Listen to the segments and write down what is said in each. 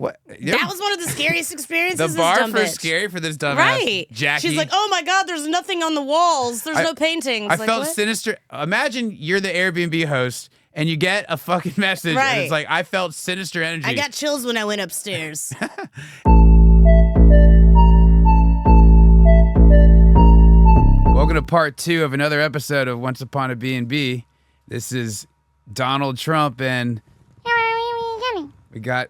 What? That was one of the scariest experiences. The bar dumb for bitch. scary for this dumbass. Right. Jackie. She's like, oh my God, there's nothing on the walls. There's no paintings. I like, felt what? sinister. Imagine you're the Airbnb host and you get a fucking message and it's like, I felt sinister energy. I got chills when I went upstairs. Welcome to part 2 of another episode of Once Upon a Bnb. This is Donald Trump and we got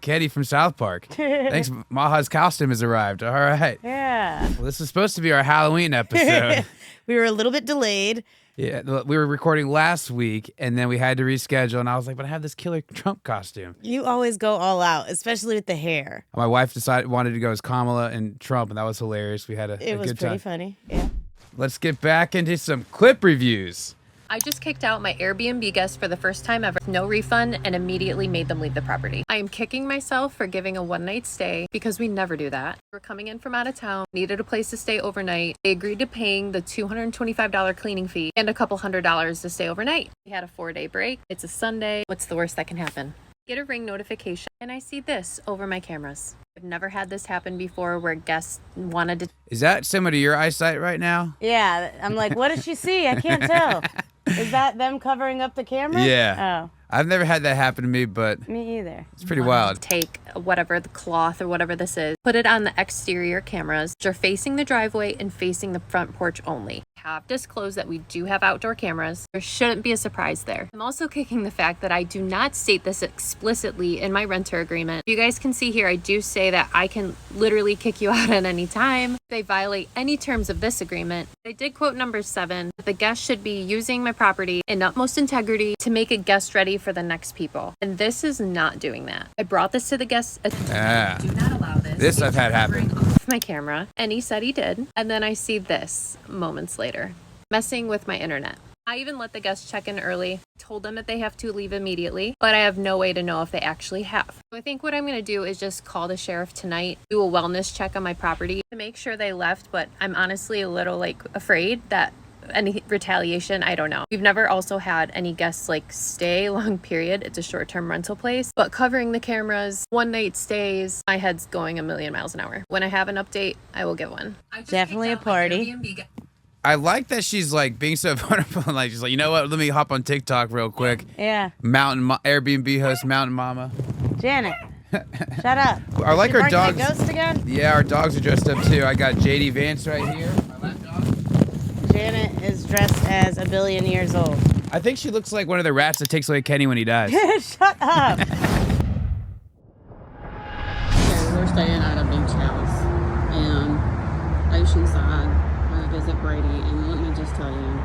Kenny from South Park. Thanks, Maha's costume has arrived. All right. Yeah. Well, this is supposed to be our Halloween episode. We were a little bit delayed. Yeah, we were recording last week, and then we had to reschedule, and I was like, but I have this killer Trump costume. You always go all out, especially with the hair. My wife wanted to go as Kamala and Trump, and that was hilarious. We had a good time. It was pretty funny, yeah. Let's get back into some clip reviews. I just kicked out my Airbnb guests for the first time ever. No refund and immediately made them leave the property. I am kicking myself for giving a one-night stay because we never do that. We're coming in from out of town, needed a place to stay overnight. They agreed to paying the $225 cleaning fee and a couple $100 to stay overnight. We had a 4-day break. It's a Sunday. What's the worst that can happen? Get a Ring notification and I see this over my cameras. I've never had this happen before where guests wanted to... Is that similar to your eyesight right now? Yeah, I'm like, what does she see? I can't tell. Is that them covering up the camera? Yeah. Oh. I've never had that happen to me, but Me either. it's pretty wild. Take whatever the cloth or whatever this is, put it on the exterior cameras, which are facing the driveway and facing the front porch only. Have disclosed that we do have outdoor cameras. There shouldn't be a surprise there. I'm also kicking the fact that I do not state this explicitly in my renter agreement. You guys can see here, I do say that I can literally kick you out at any time if they violate any terms of this agreement. I did quote number 7, that the guest should be using my property in utmost integrity to make a guest ready for the next people. And this is not doing that. I brought this to the guest's attention. Do not allow this. This I've had happen. Off my camera, and he said he did. And then I see this moments later, messing with my internet. I even let the guests check in early, told them that they have to leave immediately, but I have no way to know if they actually have. So I think what I'm going to do is just call the sheriff tonight, do a wellness check on my property to make sure they left, but I'm honestly a little afraid that any retaliation, I don't know. We've never also had any guests stay long period. It's a short-term rental place, but covering the cameras, one-night stays, my head's going a million miles an hour. When I have an update, I will give one. Definitely a party. I like that she's being so vulnerable. She's like, you know what? Let me hop on TikTok real quick. Yeah. Airbnb host Mountain Mama. Janet, shut up. I like Did our you bring dogs. that ghost again? Yeah, our dogs are dressed up too. I got JD Vance right here. My lap dog. Janet is dressed as a billion years old. I think she looks like one of the rats that takes away Kenny when he dies. Shut up. Okay, we're staying at a beach house in Oceanside. I visit Brady, and let me just tell you,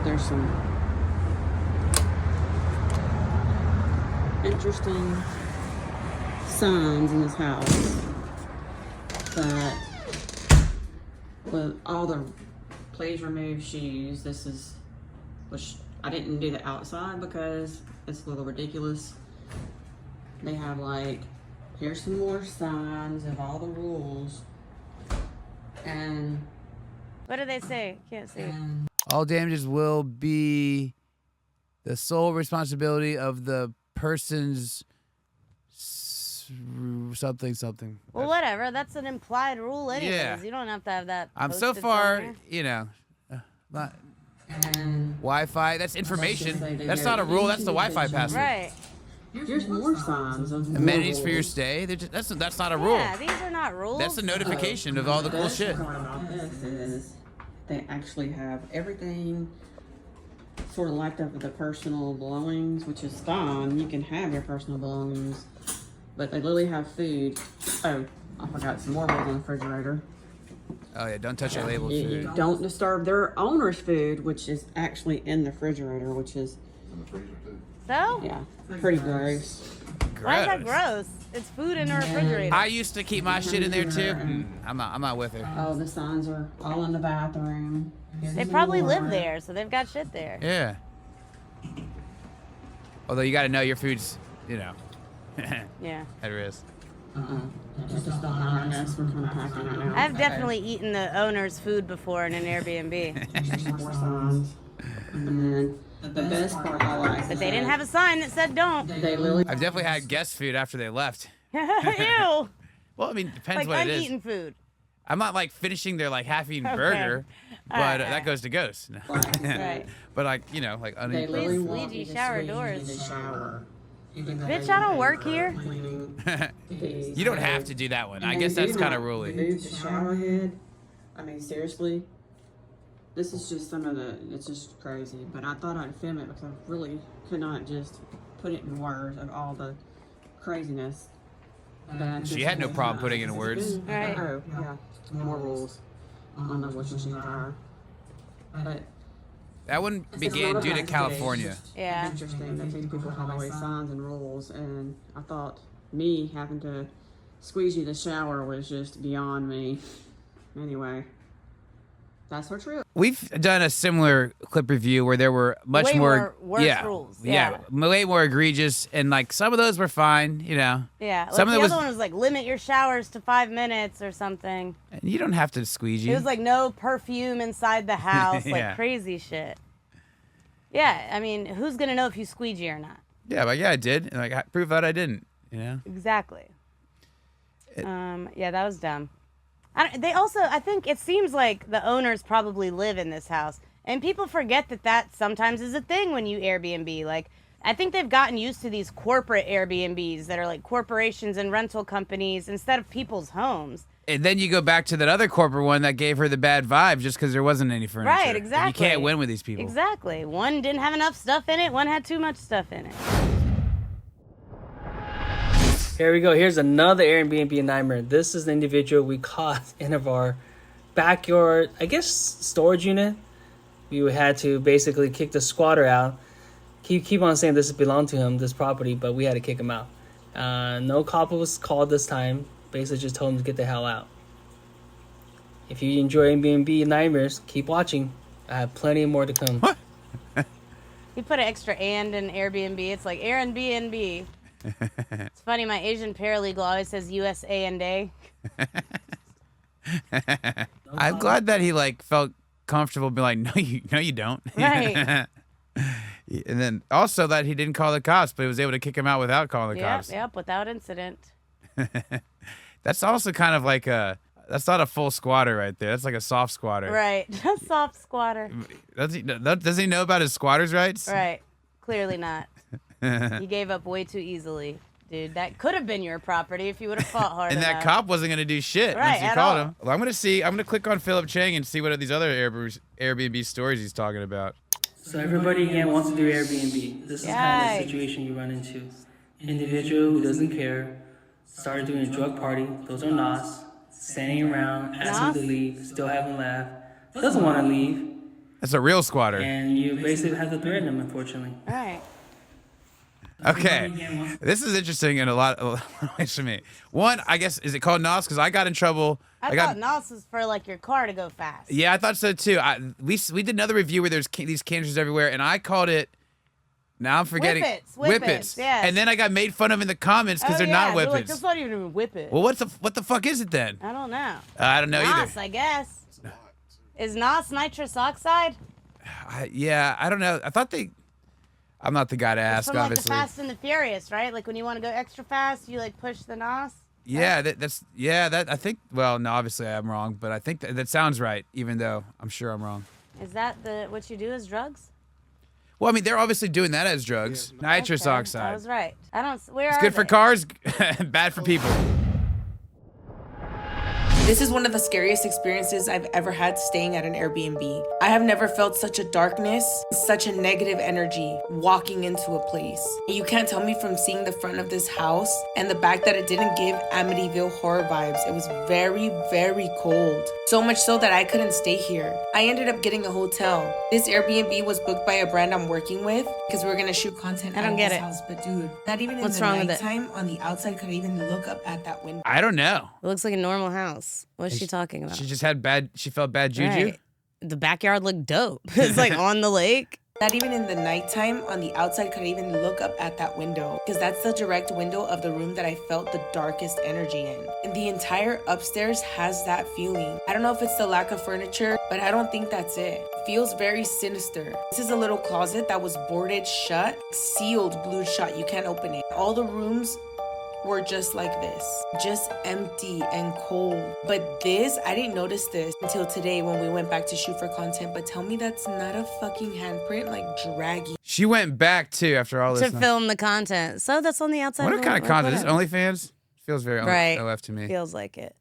there's some interesting signs in this house, but with all the please remove shoes, which I didn't do the outside because it's a little ridiculous. They have here's some more signs of all the rules. And What do they say? Can't see. All damages will be the sole responsibility of the person's something. Well, whatever. That's an implied rule anyways. Yeah. You don't have to have that. I'm so posted far, somewhere. Wi-Fi. That's information. Let's just say That's not a rule. That's the Wi-Fi password. Right. here's more signs of Amenities for your rules. stay. That's not a rule. Yeah, these are not rules. That's a notification of all the cool Best shit. part about this is they actually have everything sort of like the personal belongings, which is fine. You can have your personal belongings, but they literally have food. Oh, I forgot some more was in the refrigerator. Oh yeah, don't touch that labeled You food. don't disturb their owner's food, which is actually in the refrigerator, which is, So? yeah, pretty gross. Why is that gross? It's food in a refrigerator. I used to keep my shit in there too. I'm not with her. Oh, the signs are all in the bathroom. They probably live there, so they've got shit there. Yeah. Although you got to know your food's, Yeah. at risk. Just don't know, I guess we're kind of packing right now. I've definitely eaten the owner's food before in an Airbnb. There's some more signs. And then The best part I like. But they didn't have a sign that said don't. They literally. I've definitely had guest food after they left. Ew. Well, I mean, depends Like what it is. uneaten food. I'm not like finishing their like half-eaten Okay. burger, but Alright, that goes to ghosts. Right. But like, you know, like They uneaten. literally Please want squeegee you to shower squeegee doors. the shower. Bitch, I don't work here. You don't have to do that one. I guess that's kind of ruly. Move the shower head. I mean, seriously. This is just some of the. It's just crazy. But I thought I'd film it because I really could not just put it in words of all the craziness. She had no problem putting it in words. Right. Oh, yeah. More rules on the washing machine dryer. But That one it's began not due to about California. today. It's just Yeah. interesting that these people have always signs and rules, and I thought me having to squeegee the shower was just beyond me. Anyway, that's her trip. We've done a similar clip review where there were much Way more worse yeah, rules. Yeah, way more egregious, and like some of those were fine, you know. Yeah. Like Some of the it was- other one was like limit your showers to 5 minutes or something. And you don't have to squeegee. It was like no perfume inside the house, like Yeah. crazy shit. Yeah, I mean, who's gonna know if you squeegee or not? yeah, but yeah, I did. And like, I prove that I didn't. You know. Exactly. Yeah, that was dumb. They also, I think it seems like the owners probably live in this house, and people forget that that sometimes is a thing when you Airbnb. Like, I think they've gotten used to these corporate Airbnbs that are like corporations and rental companies instead of people's homes. And then you go back to that other corporate one that gave her the bad vibe just because there wasn't any furniture. Right, Like, exactly. you can't win with these people. Exactly. One didn't have enough stuff in it, one had too much stuff in it. Here we go. Here's another Airbnb nightmare. This is the individual we caught in our backyard, I guess, storage unit. We had to basically kick the squatter out. Keep on saying this belonged to him, this property, but we had to kick him out. No cop was called this time. Basically just told him to get the hell out. If you enjoy Airbnb nightmares, keep watching. I have plenty more to come. What? You put an extra and in Airbnb. It's like Airbnb. It's funny, my Asian paralegal always says USA&A. I'm glad that he like felt comfortable being like, no, you don't. Right. And then also that he didn't call the cops, but he was able to kick him out without calling the cops. Yep, without incident. That's also kind of like that's not a full squatter right there. That's like a soft squatter. Right. Soft squatter. Does he know about his squatter's rights? Right. Clearly not. He gave up way too easily. Dude, that could have been your property if you would have fought hard And enough. that cop wasn't going to do shit Right, once you at called all. him. Well, I'm going to click on Philip Chang and see what these other Airbnb stories he's talking about. So everybody again wants to do Airbnb. This is kind of Yikes. the situation you run into. Individual who doesn't care, started doing a drug party. Those are NOS. Standing around, asking to leave, still haven't left. Doesn't want to leave, That's a real squatter. and you basically have to threaten them, unfortunately. Right. Okay. This is interesting in a lot of ways for me. One, I guess, is it called NOS? Because I got in trouble. I thought NOS was for like your car to go fast. Yeah, I thought so too. We did another review where there's these canisters everywhere, and I called it. Now I'm forgetting. Whippets, yes. And then I got made fun of in the comments because Oh, they're yeah. not They're whippets. like, that's not even a whippet. Well, what the fuck is it then? I don't know. I don't know NOS, either. I guess. Is NOS nitrous oxide? Yeah, I don't know. I thought I'm not the guy to It's ask, from like obviously. the Fast and the Furious, right? Like when you want to go extra fast, you like push the NOS. Yeah, that I think. Well, no, obviously I'm wrong, but I think that sounds right, even though I'm sure I'm wrong. Is that what you do as drugs? Well, I mean, they're obviously doing that as drugs. Nitrous Okay, I oxide. was right. I don't. Where It's are good for they? cars, bad for people. This is one of the scariest experiences I've ever had staying at an Airbnb. I have never felt such a darkness, such a negative energy walking into a place. You can't tell me from seeing the front of this house and the back that it didn't give Amityville horror vibes. It was very, very cold. So much so that I couldn't stay here. I ended up getting a hotel. This Airbnb was booked by a brand I'm working with because we were gonna shoot content I out don't of get this it. house. But dude, not even What's in the wrong with it? nighttime on the outside could I even look up at that window. I don't know. It looks like a normal house. What's she talking about? She just had bad. She felt bad juju. Right. The backyard looked dope. It's like on the lake. Not even in the nighttime on the outside could I even look up at that window, because that's the direct window of the room that I felt the darkest energy in. And the entire upstairs has that feeling. I don't know if it's the lack of furniture, but I don't think that's it. It feels very sinister. This is a little closet that was boarded shut, sealed, glued shut. You can't open it. All the rooms were just like this, just empty and cold. But this, I didn't notice this until today when we went back to shoot for content. But tell me that's not a fucking handprint, like draggy. She went back too after all this. To film the content. So that's on the outside. What of the kind of wall, content? Is whatever. this OnlyFans? Feels very Right. LF to me. Feels like it.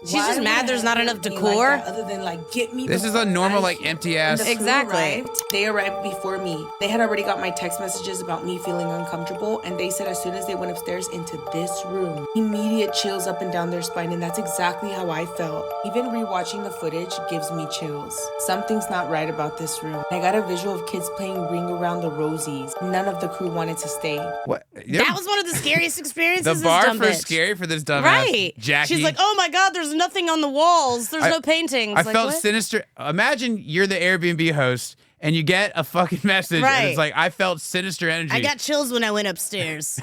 She's Why just would mad I there's not have enough it be like decor. that other than like get me. This the is a fuck normal, out like, of here. empty When ass- the crew Exactly. arrived, they arrived before me. They had already got my text messages about me feeling uncomfortable, and they said as soon as they went upstairs into this room, immediate chills up and down their spine, and that's exactly how I felt. Even rewatching the footage gives me chills. Something's not right about this room. I got a visual of kids playing Ring Around the Rosies. None of the crew wanted to stay. What? That was one of the scariest experiences. the this bar dumb for bitch. scary for this dumbass. Right. Jackie. She's like, oh my God, there's nothing on the walls. There's I- no paintings. I Like, felt what? sinister. Imagine you're the Airbnb host and you get a fucking message and Right. it's like, I felt sinister energy. I got chills when I went upstairs.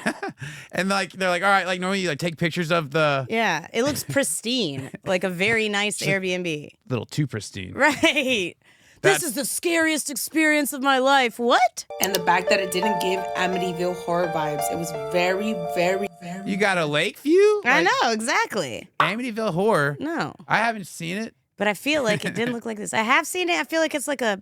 and like they're like, all right, like normally you like take pictures of the Yeah, it looks pristine, like a very nice Airbnb. little too pristine. Right. That's- This is the scariest experience of my life. What? And the fact that it didn't give Amityville horror vibes. It was very, very, very. You got a lake view? I Like, know, exactly. Amityville Horror. No. I haven't seen it. But I feel like it didn't look like this. I have seen it. I feel like it's like a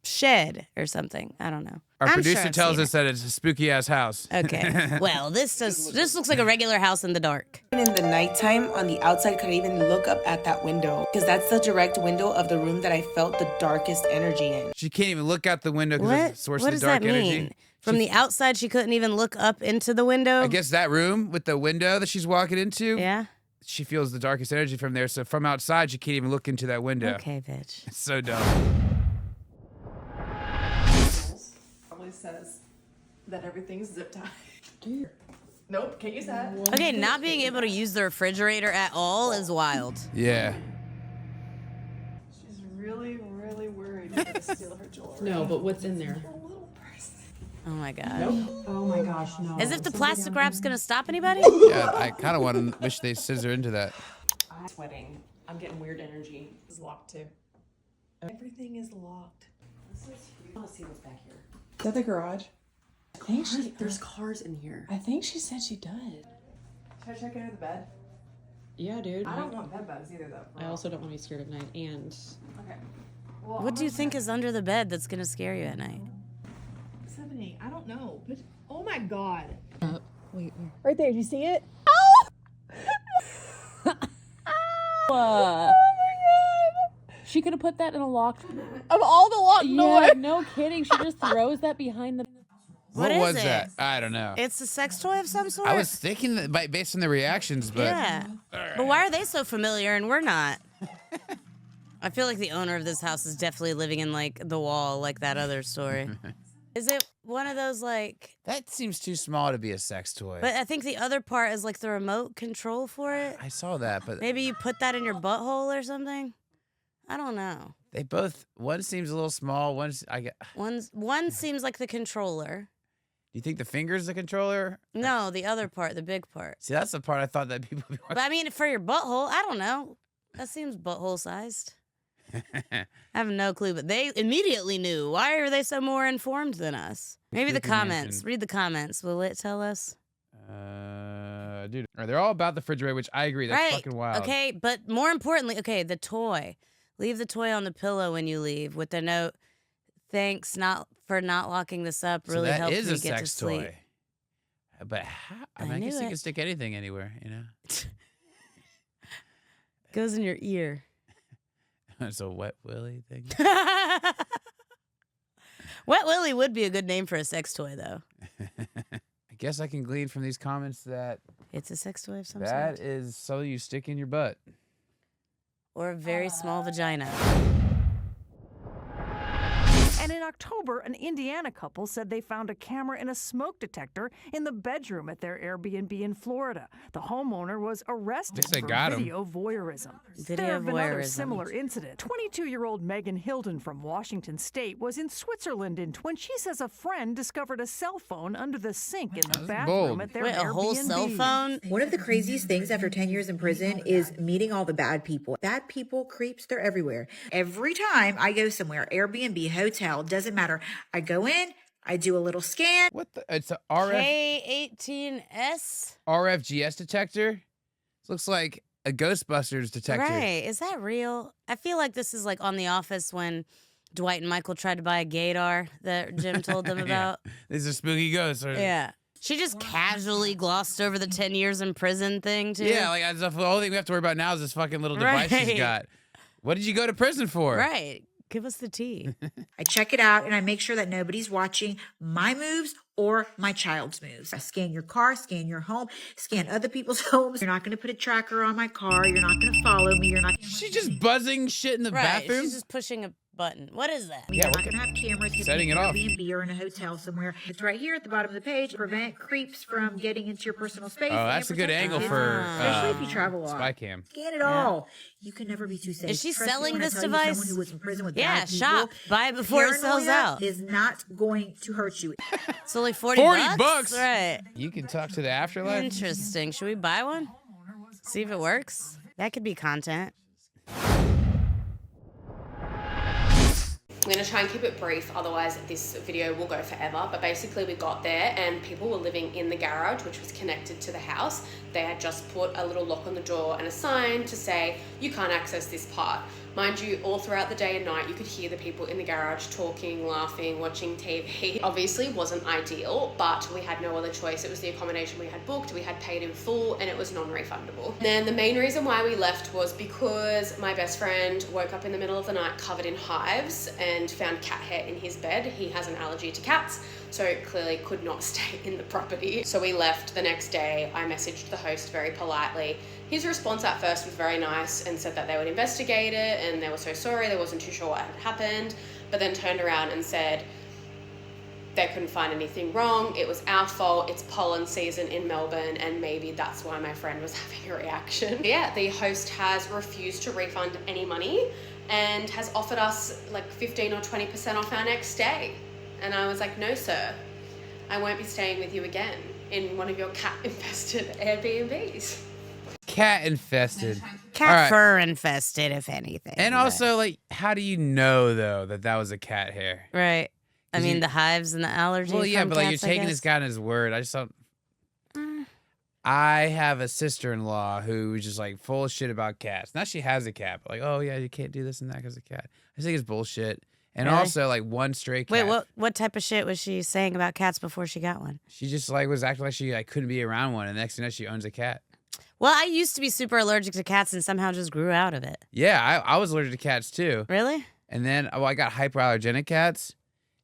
shed or something. I don't know. Our I'm producer sure I've tells seen us that it's a spooky ass house. it. Okay. Well, this looks like a regular house in the dark. Even in the nighttime on the outside could I even look up at that window, because that's the direct window of the room that I felt the darkest energy in. She can't even look out the window because What? it's the source What of does the dark that energy. mean? From the outside, she couldn't even look up into the window. I guess that room with the window that she's walking into, Yeah. she feels the darkest energy from there. So from outside, she can't even look into that window. Okay, bitch. It's so dumb. Probably says that everything's zip tied. Nope, can't use that. Okay, not being able to use the refrigerator at all is wild. Yeah. She's really, really worried you're gonna steal her jewelry. No, but what's in there? Oh my god. Oh my gosh, no. As if the plastic wrap's gonna stop anybody? Yeah, I kind of want to wish they scissor into that. I'm sweating. I'm getting weird energy. It's locked too. Everything is locked. I want to see what's back here. Is that the garage? I think there's cars in here. I think she said she does. Should I check under the bed? Yeah, dude. I don't want bed bugs either though. I also don't want to be scared at night. And Okay. What do you think is under the bed that's gonna scare you at night? 70. I don't know. But oh my god. wait, Right there. Do you see it? She could have put that in a locked. Of all the locked Yeah, no kidding. She just throws that behind the. What is was it? that? I don't know. It's a sex toy of some sort? I was thinking that based on the reactions, but Yeah. But why are they so familiar and we're not? I feel like the owner of this house is definitely living in like the wall, like that other story. Is it one of those like? that seems too small to be a sex toy. But I think the other part is like the remote control for it. I saw that, but Maybe you put that in your butthole or something. I don't know. they both. One seems a little small. One seems like the controller. Do you think the finger's the controller? No, the other part, the big part. See, that's the part I thought that people. Would be But I mean, for your butthole, I don't know. That seems butthole sized. I have no clue, but they immediately knew. Why are they so more informed than us? Maybe the Spooky comments. Mansion. Read the comments. Will it tell us? Dude, they're all about the refrigerator, which I agree. That's right. fucking wild. Okay, but more importantly, okay, the toy. Leave the toy on the pillow when you leave with the note. Thanks for not locking this up. So Really that helps is me a get to sex sleep. toy. But how? I I mean, I guess knew you it. can stick anything anywhere, you know. Goes in your ear. It's a wet willy thing. Wet Willy would be a good name for a sex toy, though. I guess I can glean from these comments that It's a sex toy of some that sort. is something you stick in your butt. Or a very small vagina. And in October, an Indiana couple said they found a camera and a smoke detector in the bedroom at their Airbnb in Florida. The homeowner was arrested Guess they for got him. video voyeurism. Video There have been other voyeurism. similar incidents. 22-year-old Megan Hilden from Washington State was in Switzerland when she says a friend discovered a cell phone under the sink in the bathroom bold. at their Wait, a Airbnb. whole cell phone? One of the craziest things after 10 years in prison is meeting all the bad people. Bad people, creeps, they're everywhere. Every time I go somewhere, Airbnb, hotel, doesn't matter. I go in, I do a little scan. What the? It's a K18S? RFGS detector. It looks like a Ghostbusters detector. Right. Is that real? I feel like this is like on The Office when Dwight and Michael tried to buy a gaydar that Jim told them about. These are spooky ghosts. Yeah. She just casually glossed over the 10 years in prison thing, too. Yeah, like the only thing we have to worry about now is this fucking little device she's Right. got. What did you go to prison for? Right. Give us the tea. I check it out and I make sure that nobody's watching my moves or my child's moves. I scan your car, scan your home, scan other people's homes. You're not going to put a tracker on my car. You're not going to follow me. You're not. She's just buzzing shit in the Right. bathroom. She's just pushing a button. What is that? You're not going to have cameras hidden setting in it off. Airbnb or in a hotel somewhere. It's right here at the bottom of the page. Prevent creeps from getting into your personal space. Oh, that's a good protect angle you. for Especially if you travel a lot. spy cam. Scan it all. You can never be too safe. Is she Trust me selling when I this tell you, device? someone who was in prison with Yeah, bad people, shop. Buy it before it sells paranoia out. is not going to hurt you. It's only 40 bucks? Right. You can talk to the afterlife. Interesting. Should we buy one? See if it works? That could be content. I'm going to try and keep it brief, otherwise this video will go forever. But basically we got there and people were living in the garage, which was connected to the house. They had just put a little lock on the door and a sign to say, you can't access this part. Mind you, all throughout the day and night, you could hear the people in the garage talking, laughing, watching TV. Obviously wasn't ideal, but we had no other choice. It was the accommodation we had booked, we had paid in full, and it was non-refundable. Then the main reason why we left was because my best friend woke up in the middle of the night covered in hives and found cat hair in his bed. He has an allergy to cats, so clearly could not stay in the property. So we left the next day. I messaged the host very politely. His response at first was very nice and said that they would investigate it and they were so sorry, they wasn't too sure what had happened, but then turned around and said they couldn't find anything wrong, it was our fault, it's pollen season in Melbourne, and maybe that's why my friend was having a reaction. Yeah, the host has refused to refund any money and has offered us like 15 or 20% off our next stay. And I was like, no sir, I won't be staying with you again in one of your cat-infested Airbnbs. Cat infested. Cat All right. fur infested, if anything. And but- also, like, how do you know though that was a cat hair? Right. I 'Cause mean, you- the hives and the allergy. Well, yeah, from but like cats, you're I taking guess. this guy on his word. I just don't. I have a sister-in-law who's just like full of shit about cats. Now she has a cat, but like, oh yeah, you can't do this and that because of cat. I just think it's bullshit. And Really? also, like one stray cat. Wait, what type of shit was she saying about cats before she got one? She just like was acting like she like couldn't be around one, and next thing you know, she owns a cat. Well, I used to be super allergic to cats and somehow just grew out of it. Yeah, I was allergic to cats too. Really? And then I got hyperallergenic cats,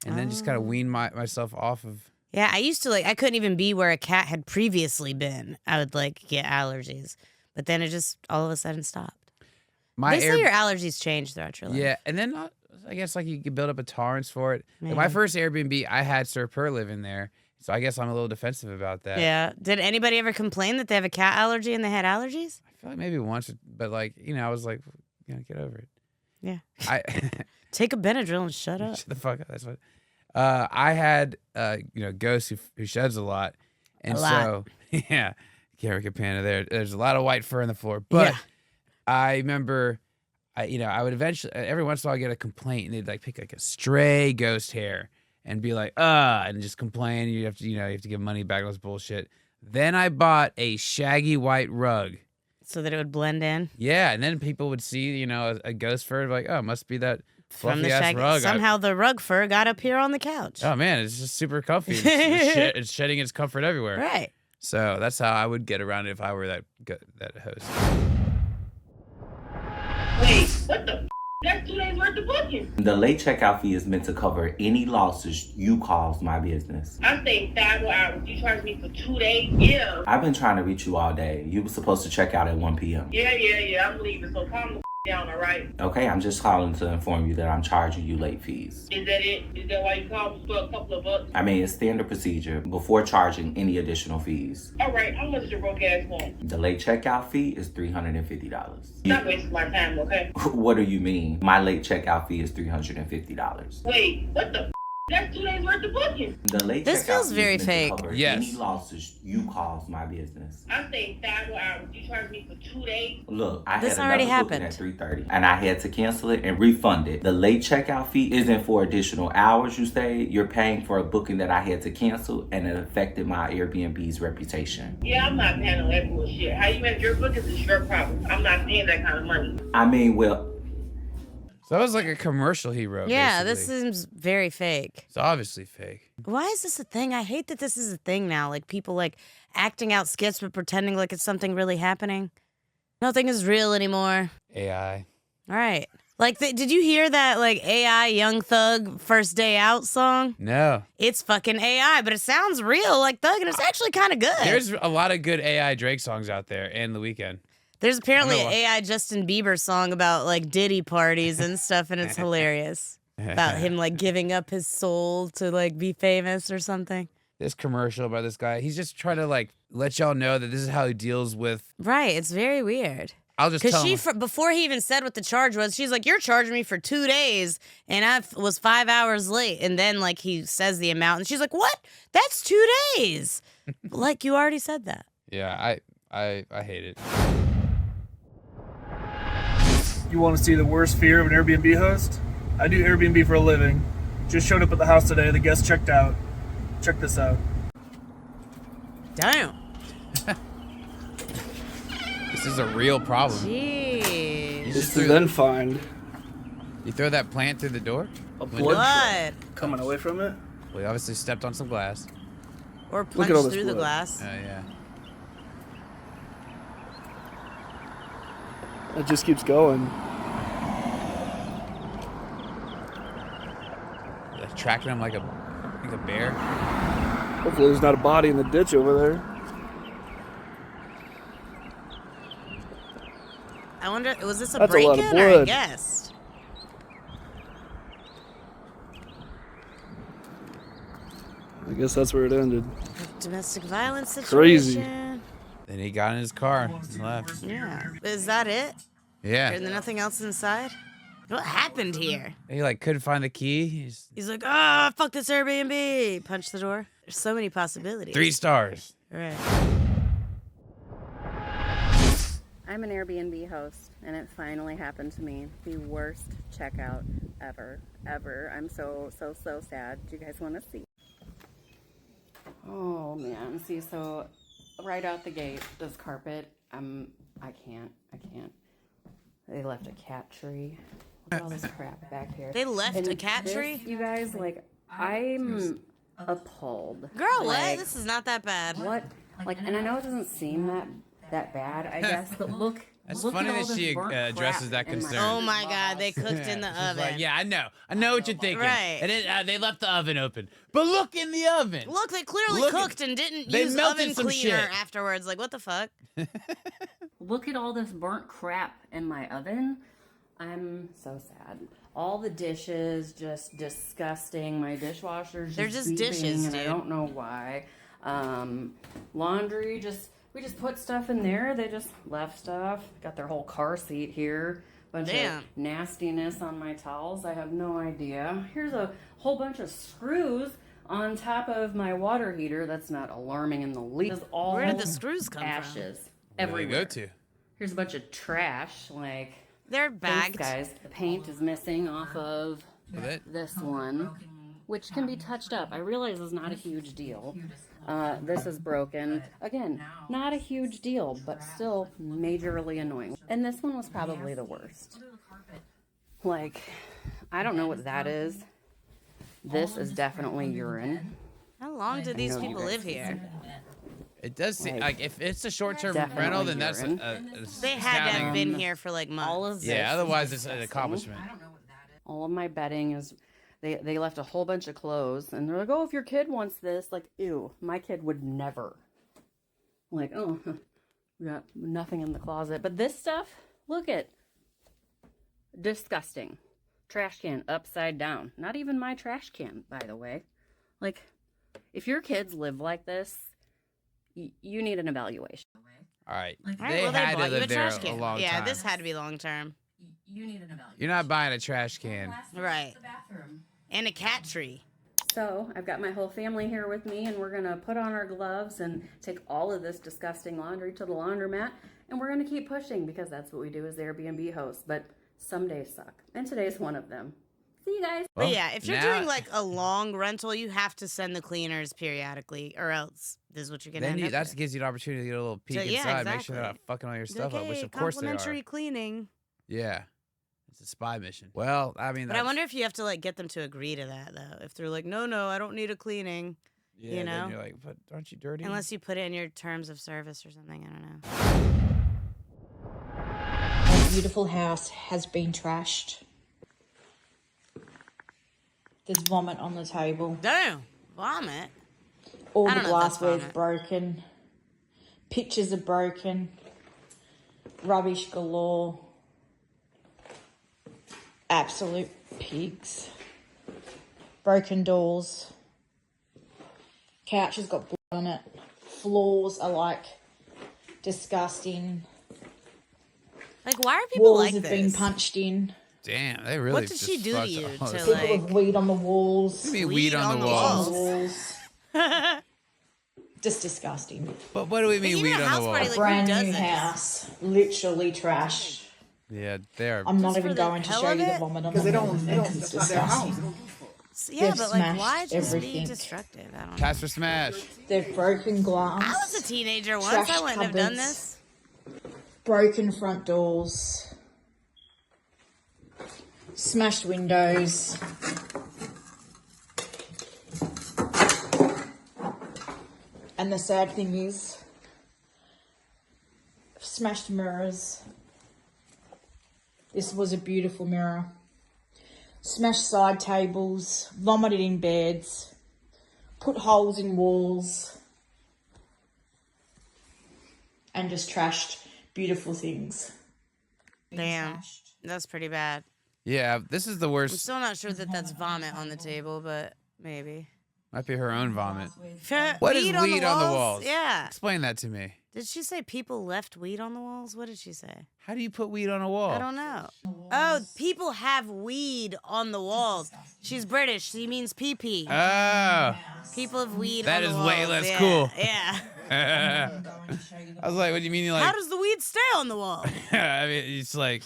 and then just kind of weaned myself off of. Yeah, I used to I couldn't even be where a cat had previously been. I would get allergies. But then it just all of a sudden stopped. They say your allergies change throughout your life. Yeah, and then I guess like you could build up a tolerance for it. Like my Maybe. first Airbnb, I had Sir Purr live in there, so I guess I'm a little defensive about that. Yeah. Did anybody ever complain that they have a cat allergy and they had allergies? I feel like maybe once, but like I was like, get over it. Yeah. I Take a Benadryl and shut up. shut the fuck up. That's what. I had ghosts who sheds a lot, and A lot. so yeah, Carrick Panda there. There's a lot of white fur on the floor, but Yeah. I remember. I would eventually, every once in a while, get a complaint, and they'd like pick like a stray ghost hair and be like, and just complain. You have to give money back. All this bullshit. Then I bought a shaggy white rug. So that it would blend in Yeah, and then people would see, a ghost fur, like, oh, it must be that from the fluffy ass shag. rug. Somehow the rug fur got up here on the couch. Oh man, it's just super comfy. It's shedding its comfort everywhere. Right. So that's how I would get around it if I were that host. Wait, what the f? That's 2 days worth of booking. The late checkout fee is meant to cover any losses you cause my business. I'm staying 5 more hours. You charge me for 2 days? Yeah. I've been trying to reach you all day. You were supposed to check out at 1 p.m. Yeah. I'm leaving, so calm the down, all right? Okay, I'm just calling to inform you that I'm charging you late fees. Is that it? Is that why you called for a couple of bucks? I mean, it's standard procedure before charging any additional fees. All right, how much is your broke ass want? The late checkout fee is $350. Stop wasting my time, okay? What do you mean? My late checkout fee is $350. Wait, what the? That's 2 days worth of booking. The late This checkout feels fee very is meant to fake. cover Yes. any losses you cause my business. I stayed 5 more hours. You charged me for 2 days? Look, I This had already another booking happened. at 3:30, and I had to cancel it and refund it. The late checkout fee isn't for additional hours you stayed. You're paying for a booking that I had to cancel, and it affected my Airbnb's reputation. Yeah, I'm not paying no that bullshit. How you have your bookings is your problem. I'm not paying that kind of money. I mean, well, So that was like a commercial he wrote. Yeah, basically. this seems very fake. It's obviously fake. Why is this a thing? I hate that this is a thing now. Like people like acting out skits but pretending like it's something really happening. Nothing is real anymore. AI. All right. Like, did you hear that like AI Young Thug First Day Out song? No. It's fucking AI, but it sounds real like Thug, and it's actually kind of good. There's a lot of good AI Drake songs out there and The Weeknd. There's apparently I an know. AI Justin Bieber song about like Diddy parties and stuff, and it's hilarious. About him like giving up his soul to like be famous or something. This commercial by this guy, he's just trying to like let y'all know that this is how he deals with. Right, it's very weird. I'll just Because tell she, him. before he even said what the charge was, she's like, "You're charging me for 2 days, and I was 5 hours late." And then like he says the amount, and she's like, "What? That's 2 days." Like you already said that. Yeah, I hate it. You want to see the worst fear of an Airbnb host? I do Airbnb for a living. Just showed up at the house today. The guest checked out. Check this out. Damn. This is a real problem. Jeez. You This just is then find You throw that plant through the door? a Window? blood Blood. trail coming away from it. Well, he obviously stepped on some glass. Or Look at punched all this through the blood. glass. Yeah. It just keeps going. Like tracking him like a bear. Hopefully there's not a body in the ditch over there. I wonder, was this a That's a lot of break-in or a blood. guest? I guess that's where it ended. Domestic violence situation. Crazy. Then he got in his car and left. Yeah. Is that it? Yeah. Is there nothing else inside? What happened here? He like couldn't find the key. He's like, ah, fuck this Airbnb. Punch the door. There's so many possibilities. 3 stars. Right. I'm an Airbnb host, and it finally happened to me. The worst checkout ever. I'm so sad. Do you guys want to see? Oh man, see, so right out the gate, this carpet, I can't. They left a cat tree. Look at all this crap back here. They left And a cat this, tree? You guys, like, I'm appalled. Girl, what? Like, This is not that bad. what? Like, and I know it doesn't seem that bad, I guess, but look. That's look funny at all that she this burnt addresses crap that in my concern. Oh my God, they cooked in the She's oven. like, yeah, I know what you're thinking. Right. And they left the oven open. But look in the oven. Look, they clearly Look, cooked and didn't they use melted oven some cleaner shit. afterwards. Like, what the fuck? Look at all this burnt crap in my oven. I'm so sad. All the dishes, just disgusting. My dishwasher's They're just beeping, dishes, and I dude. don't know why. Laundry, we just put stuff in there. They just left stuff. Got their whole car seat here. Bunch Damn. of nastiness on my towels. I have no idea. Here's a whole bunch of screws on top of my water heater. That's not alarming in the least. All Where did the screws come from? ashes Where do they everywhere. go to? Here's a bunch of trash. Like, They're thanks, bagged. guys. The paint is missing off of With it? this one, which can be touched up. I realize it's not a huge deal. This is broken. Again, not a huge deal, but still majorly annoying. And this one was probably the worst. Like, I don't know what that is. This is definitely urine. How long did these people live here? It does seem like if it's a short-term Definitely rental, then that's urine. They had to have astounding. been here for like months. All of this Yeah, otherwise is it's an disgusting. accomplishment. All of my bedding is, they left a whole bunch of clothes, and they're like, oh, if your kid wants this, like, ew, my kid would never. Like, oh, we got nothing in the closet. But this stuff, look at, Disgusting. Trash can upside down. Not even my trash can, by the way. Like, if your kids live like this, you need an evaluation. All right. All right, They well, had to bought you live there trash a can. long Yeah, time. this had to be long term. You need an evaluation. You're not buying a trash can. Right. And a cat tree. So, I've got my whole family here with me, and we're going to put on our gloves and take all of this disgusting laundry to the laundromat, and we're going to keep pushing because that's what we do as Airbnb hosts. But some days suck, and today's one of them. See you guys. But yeah, if you're doing like a long rental, you have to send the cleaners periodically, or else this is what you're gonna Then end up that with. gives you an opportunity to get a little peek So, yeah, inside, make sure they're not exactly. fucking all your Be stuff like, up, which "Hey, of course they complimentary are. cleaning. Yeah, it's a spy mission. Well, I mean, But I wonder if you have to like get them to agree to that though. If they're like, no, I don't need a cleaning. yeah, you know, then you're like, but aren't you dirty? unless you put it in your terms of service or something. I don't know. Our beautiful house has been trashed. There's vomit on the table. Damn, vomit. All I the don't know if that's glassware's vomit. broken. Pictures are broken. Rubbish galore. Absolute pigs. Broken doors. Couch has got blood on it. Floors are like disgusting. Like, why are people Walls like have this? been punched in. Damn, they really. What did just she do to fucked you all to this like? up. People with weed on the walls. What do you mean weed on the walls? Just disgusting. But what do we mean even weed a on house the party, walls? like, Brand who does new this? house, literally trash. Yeah, they are. I'm not Just even for the going to hell show of you the it? vomit on Because the they wall. don't, It's that's not their house. disgusting. Yeah, They've but like, why smashed just be everything. destructive? I don't know. Pastor Smash. They've broken glass. I was a teenager once. Trash I wouldn't have done cupboards. this. Broken front doors. Smashed windows. And the sad thing is, smashed mirrors. This was a beautiful mirror. Smashed side tables, vomited in beds, put holes in walls, and just trashed beautiful things. Damn, that's pretty bad. Yeah, this is the I'm worst. still not sure that that's vomit on the table, but maybe. Might be her own vomit. What What is is weed on the walls? Yeah. Explain that to me. Did she say people left weed on the walls? What did she say? How do you put weed on a wall? I don't know. Oh, people have weed on the walls. She's British. She means pee-pee. Oh, People have weed that on is the walls. way less Yeah, cool. Yeah. I was like, what do you mean? You How like? does the weed stay on the wall? I mean, it's like.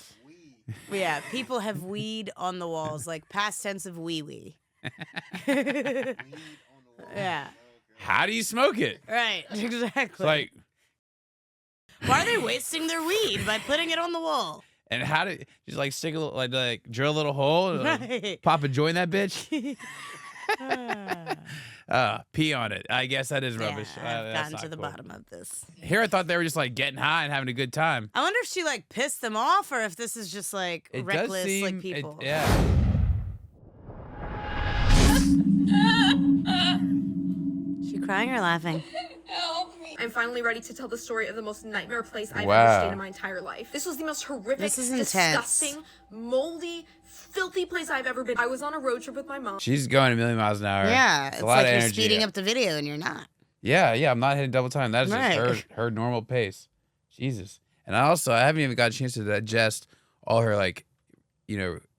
Yeah, people have weed on the walls, like past tense of wee-wee. Yeah. How do you smoke it? Right, exactly. It's like, Why are they wasting their weed by putting it on the wall? and how do just like stick a little, like drill a little hole, and, like, Right. pop a joint in that bitch? Pee on it. I guess that is rubbish. Yeah, I've That's gotten not to the cool. bottom of this. Here, I thought they were just like getting high and having a good time. I wonder if she like pissed them off or if this is just like It reckless does seem, like people. yeah. She crying or laughing? Help me. I'm finally ready to tell the story of the most nightmare place I've Wow. ever stayed in my entire life. This was the most horrific, This is intense. disgusting, moldy, filthy place I've ever been. I was on a road trip with my mom. She's going a million miles an hour. Yeah, It's it's a lot like of you're energy. speeding up the video and you're not. Yeah, I'm not hitting double time. That is Right. just her normal pace. Jesus. And I haven't even got a chance to digest all her like,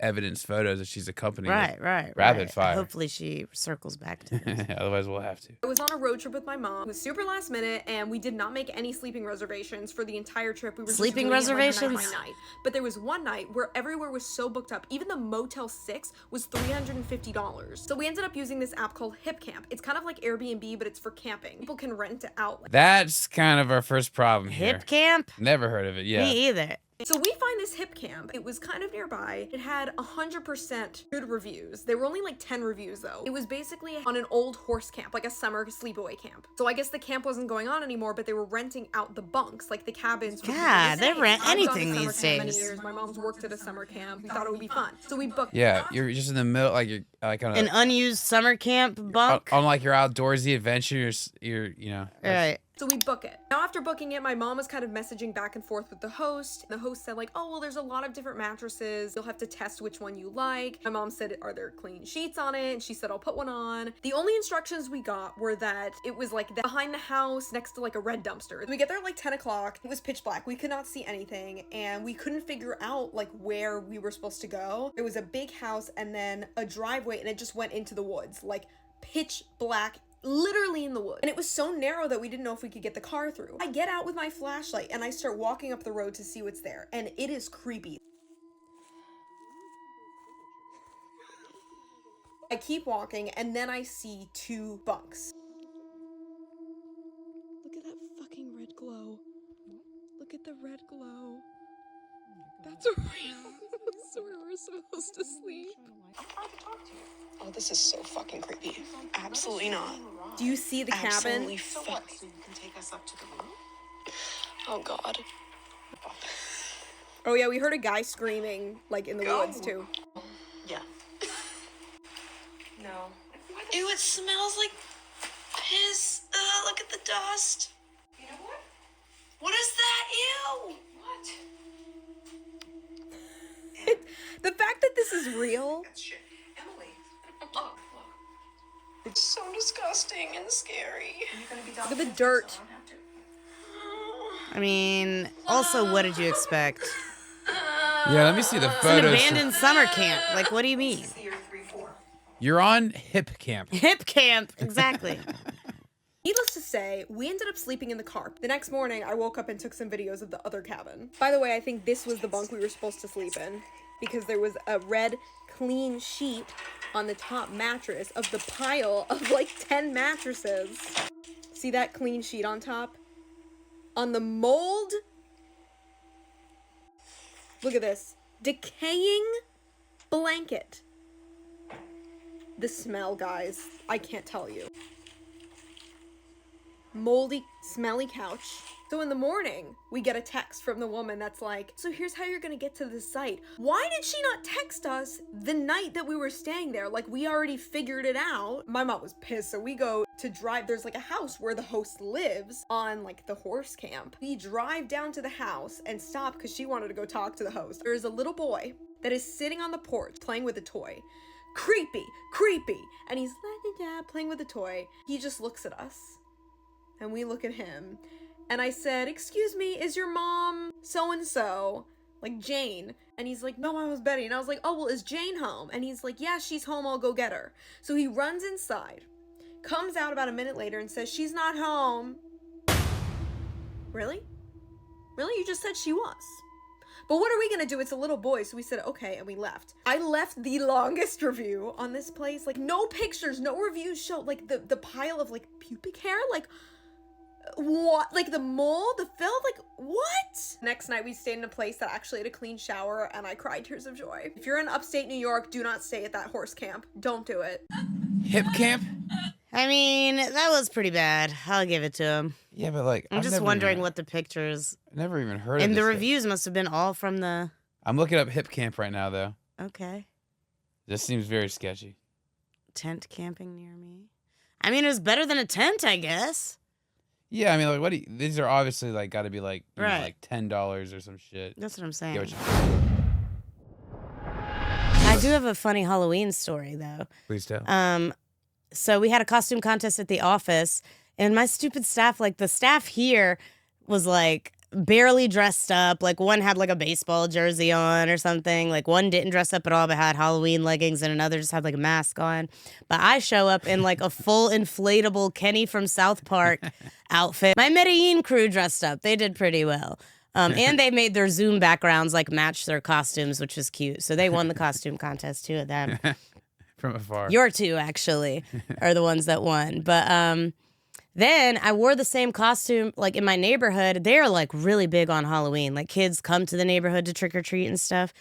evidence photos that she's accompanied. Right. Rapid fire. Hopefully she circles back to it. Otherwise, we'll have to. I was on a road trip with my mom. It was super last minute, and we did not make any sleeping reservations for the entire trip. We were Sleeping just really in, like, reservations? night by night. But there was one night where everywhere was so booked up. Even the Motel 6 was $350. So we ended up using this app called HipCamp. It's kind of like Airbnb, but it's for camping. People can rent it out. That's kind of our first problem here. Hip camp? Never heard of it. Yeah. Me either. So we find this hip camp. It was kind of nearby. It had 100% good reviews. There were only like 10 reviews though. It was basically on an old horse camp, like a summer sleepaway camp. So I guess the camp wasn't going on anymore, but they were renting out the bunks, like the cabins. for Yeah, people to they stay. rent I've gone to anything summer these camp many days. years. My mom's worked at a summer camp. We thought it would be fun. So we booked. Yeah, you're just in the middle, like you're like An unused summer camp bunk. on like your outdoorsy adventure. You're Right. So we book it. Now after booking it, my mom was kind of messaging back and forth with the host. The host said like, oh, well, there's a lot of different mattresses. You'll have to test which one you like. My mom said, are there clean sheets on it? And she said, I'll put one on. The only instructions we got were that it was like behind the house next to like a red dumpster. We get there at like 10 o'clock. It was pitch black. We could not see anything. And we couldn't figure out like where we were supposed to go. There was a big house and then a driveway and it just went into the woods, like pitch black, literally in the woods. And it was so narrow that we didn't know if we could get the car through. I get out with my flashlight and I start walking up the road to see what's there. And it is creepy. I keep walking and then I see 2 bunks. Look at that fucking red glow. Look at the red glow. That's where we're supposed to sleep. Oh, this is so fucking creepy. Absolutely not. Do you see the cabin? Absolutely fuck. So you can take us up to the room? Oh god. Oh yeah, we heard a guy screaming like in the woods too. Yeah. No. Ew, it smells like piss. Look at the dust. You know what? What is that? Ew. What? The fact that this is real. That's shit. Emily. Look. It's so disgusting and scary. Look at the dirt. I mean, also, what did you expect? Yeah, let me see the It's an photos. abandoned summer camp. Like, what do you mean? You're on hip camp. Hip camp, exactly. Needless to say, we ended up sleeping in the car. The next morning, I woke up and took some videos of the other cabin. By the way, I think this was the bunk we were supposed to sleep in because there was a red, clean sheet on the top mattress of the pile of like 10 mattresses. See that clean sheet on top? On the mold? Look at this. Decaying blanket. The smell, guys. I can't tell you. Moldy, smelly couch. So in the morning, we get a text from the woman that's like, so here's how you're gonna get to the site. Why did she not text us the night that we were staying there? Like, we already figured it out. My mom was pissed, so we go to drive. There's like a house where the host lives on like the horse camp. We drive down to the house and stop because she wanted to go talk to the host. There's a little boy that is sitting on the porch playing with a toy. Creepy, creepy. And he's like, playing with a toy. He just looks at us. And we look at him. And I said, excuse me, is your mom so-and-so? Like Jane. And he's like, no, I was Betty. And I was like, oh, well, is Jane home? And he's like, yeah, she's home. I'll go get her. So he runs inside, comes out about a minute later and says, she's not home. Really? Really? You just said she was. But what are we gonna do? It's a little boy. So we said, okay, and we left. I left the longest review on this place. Like, no pictures, no reviews show, like, the pile of, like, pubic hair. Like, what? Like, the mold, the filth, like, what? Next night, we stayed in a place that actually had a clean shower, and I cried tears of joy. If you're in upstate New York, do not stay at that horse camp. Don't do it. Hip camp? I mean, that was pretty bad. I'll give it to him. Yeah, but like, I'm just wondering what the pictures. I've never even heard of And this the thing. reviews must have been all from the. I'm looking up hip camp right now, though. Okay. This seems very sketchy. Tent camping near me. I mean, it was better than a tent, I guess. Yeah, I mean, like, what? These are obviously like got to be like, you know, Right. like $10 or some shit. That's what I'm saying. Get what you- I do have a funny Halloween story, though. Please tell. So we had a costume contest at the office, and my stupid staff, like the staff here was like barely dressed up. Like one had like a baseball jersey on or something. Like one didn't dress up at all but had Halloween leggings, and another just had like a mask on. But I show up in like a full inflatable Kenny from South Park outfit. My Medellin crew dressed up. They did pretty well. And they made their Zoom backgrounds like match their costumes, which was cute. So they won the costume contest, 2 of them. From afar. Your 2 actually are the ones that won. But then I wore the same costume like in my neighborhood. They're like really big on Halloween. Like kids come to the neighborhood to trick or treat and stuff.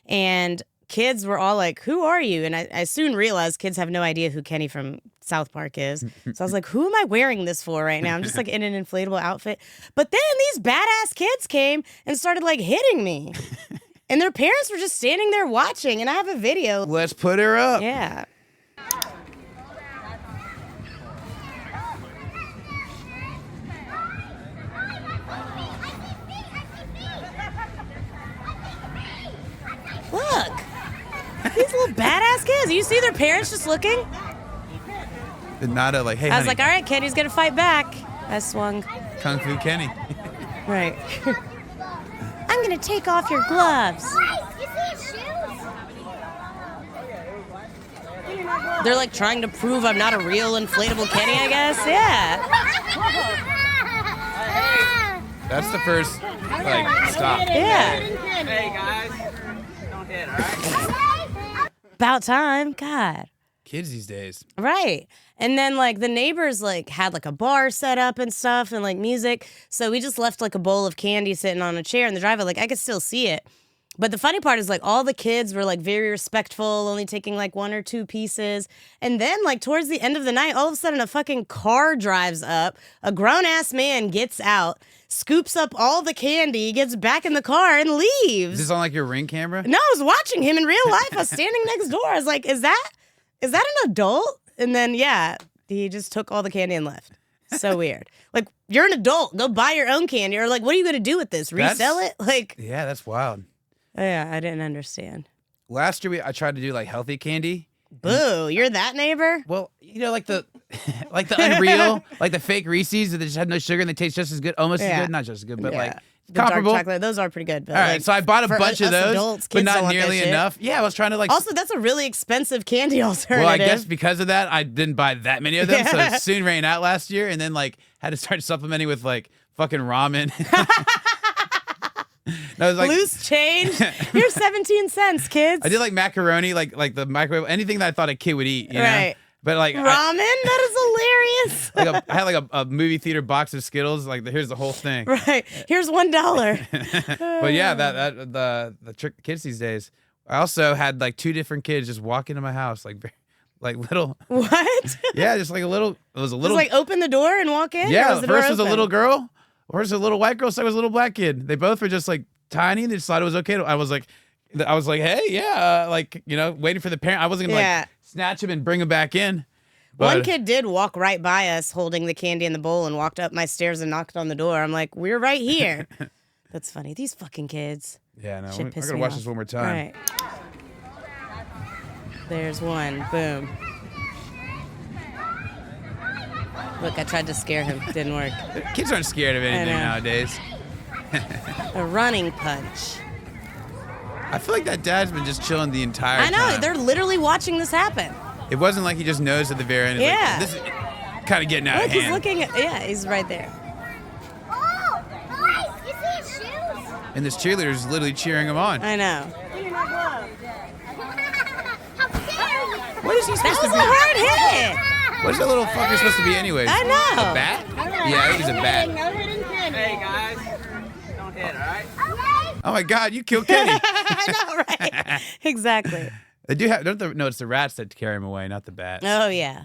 And kids were all like, who are you? And I soon realized kids have no idea who Kenny from South Park is. So I was like, who am I wearing this for right now? I'm just like in an inflatable outfit. But then these badass kids came and started like hitting me. And their parents were just standing there watching, and I have a video. Let's put her up. Yeah. is. You see their parents just looking? Not a like, hey, I was honey. like, all right, Kenny's gonna fight back. I swung. Kung Fu Kenny. Right. I'm gonna take off your gloves. They're like trying to prove I'm not a real inflatable Kenny, I guess. Yeah. That's the first, like, stop. Yeah. Hey guys, don't hit, all right? About time. God. Kids these days. Right. And then like the neighbors like had like a bar set up and stuff and like music. So we just left like a bowl of candy sitting on a chair in the driveway. Like I could still see it. But the funny part is like all the kids were like very respectful, only taking like 1 or 2 pieces. And then like towards the end of the night, all of a sudden a fucking car drives up. A grown ass man gets out, scoops up all the candy, gets back in the car and leaves. Is this on like your Ring camera? No, I was watching him in real life. I was standing next door. I was like, is that an adult? And then, yeah, he just took all the candy and left. So weird. Like, you're an adult. Go buy your own candy. Or, like, what are you going to do with this? Resell it? Like, Yeah, that's wild. yeah, I didn't understand. Last year, I tried to do like healthy candy. Boo, you're that neighbor? Well, you know, like the like the Unreal, like the fake Reese's that just have no sugar and they taste just as good, almost as Yeah. good, not just as good, but like the dark comparable. chocolate, those are pretty good. But All right, like, so I bought a for bunch of us those, adults, but kids don't not want that nearly shit. enough. Yeah, I was trying to like. Also, that's a really expensive candy alternative. Well, I guess because of that, I didn't buy that many of them, so Yeah. it soon ran out last year, and then like had to start supplementing with like fucking ramen. I was like, loose change. Here's 17 cents, kids. I did like macaroni, like the microwave, anything that I thought a kid would eat, you Right. know? But like Ramen? That is hilarious. I had like a movie theater box of Skittles. Like here's the whole thing. Right. Here's $1. But yeah, the trick kids these days. I also had like 2 different kids just walk into my house, like little. What? Yeah, just like a little. It was a little. Just like open the door and walk in? Or Yeah, was the door first was a open? little girl. First a little white girl. Second was a little black kid. They both were just like tiny. They just thought it was okay. I was like, hey, yeah, like you know, waiting for the parent. I wasn't gonna Yeah. like snatch him and bring him back in. One But- kid did walk right by us holding the candy in the bowl and walked up my stairs and knocked on the door. I'm like, we're right here. That's funny. These fucking kids. Yeah, no, Shit I pissed gotta me watch off. this one more time. Right. There's one. Boom. Look, I tried to scare him. Didn't work. Kids aren't scared of anything know. nowadays. A running punch. I feel like that dad's been just chilling the entire I know. time. They're literally watching this happen. It wasn't like he just knows at the very end. He's Yeah. Like, this is kind of getting out Look, of he's hand. looking at. Yeah, he's right there. Oh, nice! You see his shoes? And this cheerleader is literally cheering him on. I know. What is he That supposed was to a be? hard hit. What is that little fucker supposed to be anyways? I know. A bat? Yeah, I think he's a bat. Hey guys, don't hit, all right? Oh my God, you killed Kenny. I know, right? Exactly. They do have. No, it's the rats that carry him away, not the bat. Oh yeah.